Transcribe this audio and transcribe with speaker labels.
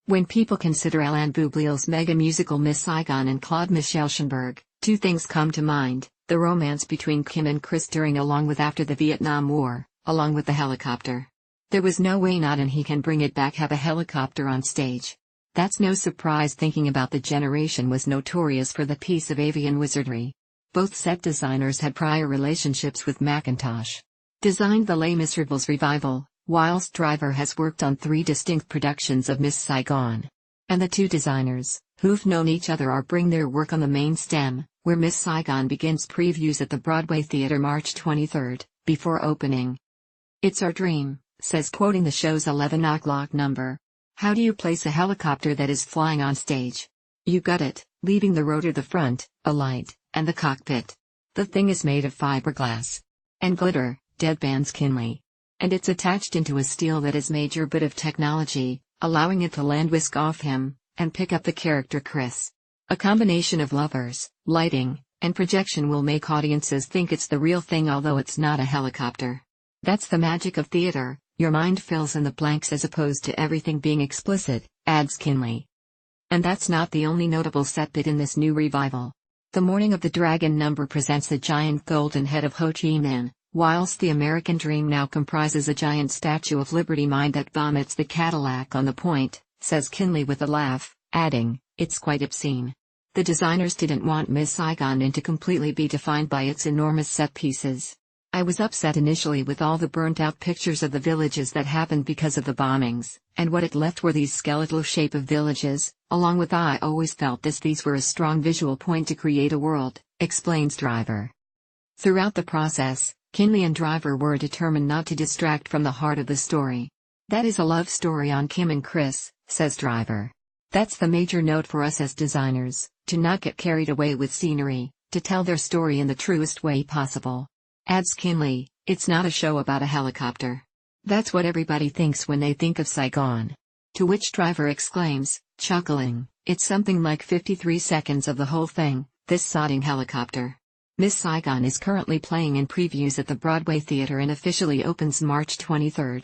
Speaker 1: When people consider Alain Boublil's mega musical Miss Saigon and Claude Michel Schoenberg, two things come to mind: the romance between Kim and Chris during along with after the Vietnam War, along with the helicopter. There was no way Not and He Can Bring It Back have a helicopter on stage. That's no surprise thinking about the generation was notorious for the piece of avian wizardry. Both set designers had prior relationships with Macintosh. Designed the Les Miserables revival, whilst Driver has worked on 3 distinct productions of Miss Saigon. And the two designers, who've known each other, are bring their work on the main stem, where Miss Saigon begins previews at the Broadway Theatre March 23, before opening. "It's our dream," says, quoting the show's 11 o'clock number. "How do you place a helicopter that is flying on stage? You gut it, leaving the rotor, the front, a light, and the cockpit. The thing is made of fiberglass and glitter," deadpans Kinley. "And it's attached into a steel that is major bit of technology, allowing it to land whisk off him, and pick up the character Chris. A combination of lovers, lighting, and projection will make audiences think it's the real thing although it's not a helicopter. That's the magic of theater, your mind fills in the blanks as opposed to everything being explicit," adds Kinley. And that's not the only notable set bit in this new revival. The Morning of the Dragon number presents the giant golden head of Ho Chi Minh, whilst the American Dream now comprises a giant Statue of Liberty mine that vomits the Cadillac on the point, says Kinley with a laugh, adding, "It's quite obscene." The designers didn't want Miss Saigon to completely be defined by its enormous set pieces. "I was upset initially with all the burnt-out pictures of the villages that happened because of the bombings, and what it left were these skeletal shape of villages, along with I always felt these were a strong visual point to create a world," explains Driver. Throughout the process, Kinley and Driver were determined not to distract from the heart of the story. "That is a love story on Kim and Chris," says Driver. "That's the major note for us as designers, to not get carried away with scenery, to tell their story in the truest way possible." Adds Kinley, "It's not a show about a helicopter. That's what everybody thinks when they think of Saigon." To which Driver exclaims, chuckling, "It's something like 53 seconds of the whole thing, this sodding helicopter." Miss Saigon is currently playing in previews at the Broadway Theatre and officially opens March 23.